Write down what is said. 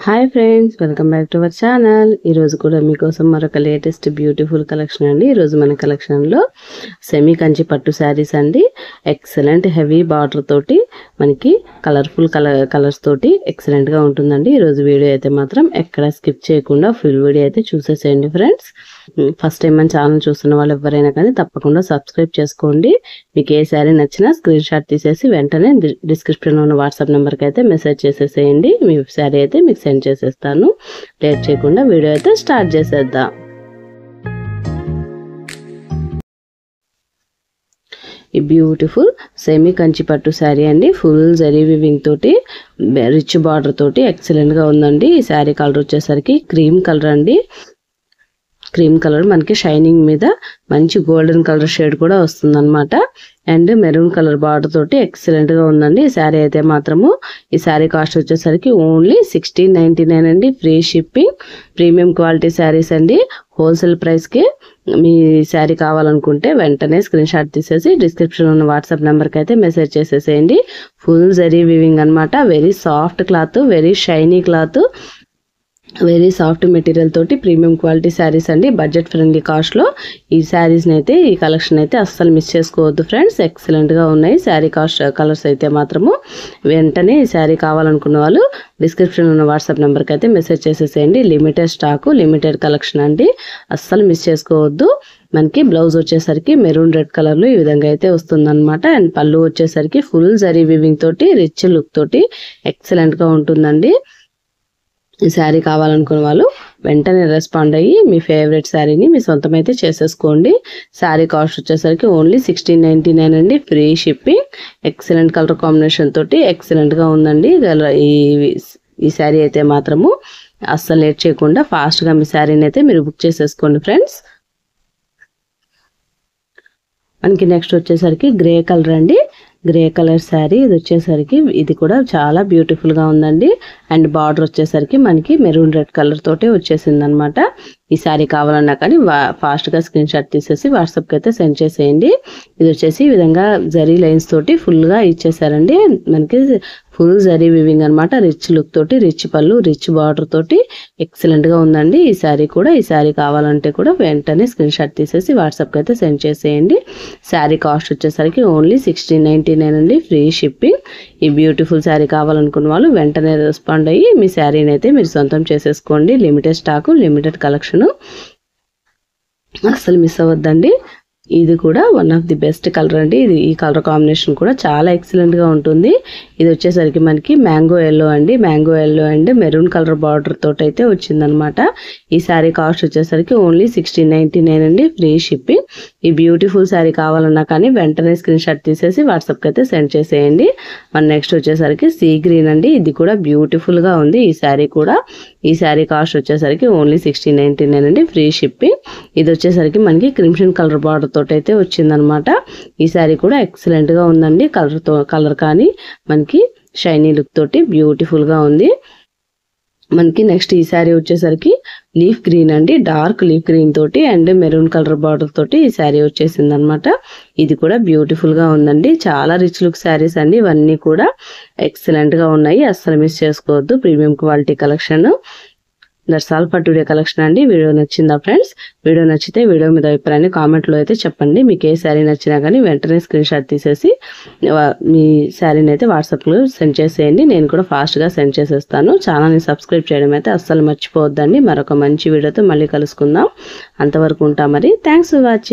Hi friends, welcome back to our channel. ఈరోజు కూడా మీకోసం మరొక లేటెస్ట్ బ్యూటిఫుల్ కలెక్షన్ అండి. ఈరోజు మన కలెక్షన్లో సెమీ కంచి పట్టు శారీస్ అండి. ఎక్సలెంట్ హెవీ బార్డర్ తోటి మనకి కలర్ఫుల్ కలర్స్ తోటి ఎక్సలెంట్గా ఉంటుందండి. ఈరోజు వీడియో అయితే మాత్రం ఎక్కడ స్కిప్ చేయకుండా ఫుల్ వీడియో అయితే చూసేసేయండి ఫ్రెండ్స్. ఫస్ట్ టైం మన ఛానల్ చూస్తున్న వాళ్ళు ఎవరైనా కానీ తప్పకుండా సబ్స్క్రైబ్ చేసుకోండి. మీకు ఏ శారీ నచ్చినా స్క్రీన్ షాట్ తీసేసి వెంటనే డిస్క్రిప్షన్లో ఉన్న వాట్సాప్ నెంబర్కి అయితే మెసేజ్ చేసేసేయండి. మీ శారీ అయితే మీకు సెండ్ చేసేస్తాను. లేట్ చేయకుండా వీడియో అయితే స్టార్ట్ చేసేద్దాం. ఈ బ్యూటిఫుల్ సెమీ కంచి పట్టు శారీ అండి. ఫుల్ జరీ వివింగ్ తోటి రిచ్ బార్డర్ తోటి ఎక్సలెంట్గా ఉందండి. ఈ శారీ కలర్ వచ్చేసరికి క్రీమ్ కలర్ అండి. క్రీమ్ కలర్ మనకి షైనింగ్ మీద మంచి గోల్డెన్ కలర్ షేడ్ కూడా వస్తుంది అనమాట. అండ్ మెరూన్ కలర్ బార్డర్ తోటి ఎక్సలెంట్ గా ఉందండి. ఈ శారీ అయితే మాత్రము ఈ శారీ కాస్ట్ వచ్చేసరికి ఓన్లీ 1699 అండి. Free shipping. Premium quality saris అండి. హోల్సేల్ ప్రైస్ కి మీ శారీ కావాలనుకుంటే వెంటనే స్క్రీన్ షాట్ తీసేసి డిస్క్రిప్షన్ ఉన్న వాట్సాప్ నెంబర్కి అయితే మెసేజ్ చేసేసేయండి. ఫుల్ జరీ వీవింగ్ అనమాట. Very soft cloth, very shiny cloth, very soft material తోటి ప్రీమియం క్వాలిటీ శారీస్ అండి. బడ్జెట్ ఫ్రెండ్లీ కాస్ట్ లో ఈ శారీస్ అయితే ఈ కలెక్షన్ అయితే అస్సలు మిస్ చేసుకోవద్దు ఫ్రెండ్స్. ఎక్సలెంట్ గా ఉన్నాయి శారీ కాస్ట్ కలర్స్ అయితే మాత్రము. వెంటనే ఈ శారీ కావాలనుకున్న వాళ్ళు డిస్క్రిప్షన్ ఉన్న వాట్సాప్ నెంబర్కి అయితే మెసేజ్ చేసేసేయండి. లిమిటెడ్ స్టాక్, లిమిటెడ్ కలెక్షన్ అండి. అస్సలు మిస్ చేసుకోవద్దు. మనకి బ్లౌజ్ వచ్చేసరికి మెరూన్ రెడ్ కలర్ లో ఈ విధంగా అయితే వస్తుంది అనమాట. అండ్ పళ్ళు వచ్చేసరికి ఫుల్ జరీ వివింగ్ తోటి రిచ్ లుక్ తోటి ఎక్సలెంట్ గా ఉంటుందండి. ఈ శారీ కావాలనుకున్న వాళ్ళు వెంటనే రెస్పాండ్ అయ్యి మీ ఫేవరెట్ శారీని మీ సొంతమైతే చేసేసుకోండి. శారీ కాస్ట్ వచ్చేసరికి ఓన్లీ 1699 అండి. Free shipping. Excellent colour combination తోటి ఎక్సలెంట్ గా ఉందండి. ఈ శారీ అయితే మాత్రము అస్సలు లేట్ చేయకుండా ఫాస్ట్ గా మీ శారీని అయితే మీరు బుక్ చేసేసుకోండి ఫ్రెండ్స్. మనకి నెక్స్ట్ వచ్చేసరికి గ్రే కలర్ అండి. గ్రే కలర్ శారీ ఇది వచ్చేసరికి ఇది కూడా చాలా బ్యూటిఫుల్ గా ఉందండి. అండ్ బార్డర్ వచ్చేసరికి మనకి మెరూన్ రెడ్ కలర్ తోటే వచ్చేసింది అనమాట. ఈ శారీ కావాలన్నా కానీ ఫాస్ట్ గా స్క్రీన్ షాట్ తీసేసి వాట్సాప్ కి అయితే సెండ్ చేసేయండి. ఇది వచ్చేసి ఈ విధంగా జరీ లైన్స్ తోటి ఫుల్ గా ఇచ్చేసారండి. మనకి ఫుల్ జరీ వివింగ్ అనమాట. రిచ్ లుక్ తోటి, రిచ్ పళ్ళు, రిచ్ బార్డర్ తోటి ఎక్సలెంట్ గా ఉందండి. ఈ శారీ కూడా ఈ శారీ కావాలంటే కూడా వెంటనే స్క్రీన్ షాట్ తీసేసి వాట్సాప్ కి అయితే సెండ్ చేసేయండి. శారీ కాస్ట్ వచ్చేసరికి ఓన్లీ 1699 అండి. Free shipping. ఈ బ్యూటిఫుల్ శారీ కావాలనుకున్న వాళ్ళు వెంటనే రెస్పాండ్ అయ్యి మీ శారీని అయితే మీరు సొంతం చేసేసుకోండి. Limited stock, limited collection. అస్సలు మిస్ అవ్వద్దండి. ఇది కూడా one of the best colour అండి. ఈ కలర్ కాంబినేషన్ కూడా చాలా ఎక్సలెంట్ గా ఉంటుంది. ఇది వచ్చేసరికి మనకి మ్యాంగో ఎల్లో అండి. Mango yellow and maroon colour border తోటి అయితే వచ్చిందనమాట. ఈ శారీ కాస్ట్ వచ్చేసరికి ఓన్లీ 1699 అండి. Free shipping. ఈ బ్యూటిఫుల్ శారీ కావాలన్నా కానీ వెంటనే స్క్రీన్ షాట్ తీసేసి వాట్సాప్ కి అయితే సెండ్ చేసేయండి. మన నెక్స్ట్ వచ్చేసరికి సీ గ్రీన్ అండి. ఇది కూడా బ్యూటిఫుల్ గా ఉంది. ఈ శారీ కూడా ఈ శారీ కాస్ట్ వచ్చేసరికి ఓన్లీ 1699 అండి. Free shipping. ఇది వచ్చేసరికి మనకి క్రిమ్షన్ కలర్ బార్డర్ తోటి అయితే వచ్చిందనమాట. ఈ శారీ కూడా ఎక్సలెంట్ గా ఉందండి. కలర్ కానీ మనకి షైనీ లుక్ తోటి బ్యూటిఫుల్ గా ఉంది. మనకి నెక్స్ట్ ఈ శారీ వచ్చేసరికి లీఫ్ గ్రీన్ అండి. డార్క్ లీఫ్ గ్రీన్ తోటి అండ్ మెరూన్ కలర్ బార్డర్ తోటి ఈ శారీ వచ్చేసింది అనమాట. ఇది కూడా బ్యూటిఫుల్ గా ఉందండి. చాలా రిచ్ లుక్ శారీస్ అండి. ఇవన్నీ కూడా ఎక్సలెంట్ గా ఉన్నాయి. అస్సలు మిస్ చేసుకోవద్దు. Premium quality collection. That's all for today collection అండి. వీడియో నచ్చిందా ఫ్రెండ్స్? వీడియో నచ్చితే వీడియో మీద అభిప్రాయాన్ని కామెంట్లో అయితే చెప్పండి. మీకు ఏ శారీ నచ్చినా కానీ వెంటనే స్క్రీన్ షాట్ తీసేసి మీ శారీని అయితే వాట్సాప్లో సెండ్ చేసేయండి. నేను కూడా ఫాస్ట్గా సెండ్ చేసేస్తాను. ఛానల్ని సబ్స్క్రైబ్ చేయడం అయితే అస్సలు మర్చిపోవద్దండి. మరొక మంచి వీడియోతో మళ్ళీ కలుసుకుందాం. అంతవరకు ఉంటాం మరి. Thanks for watching.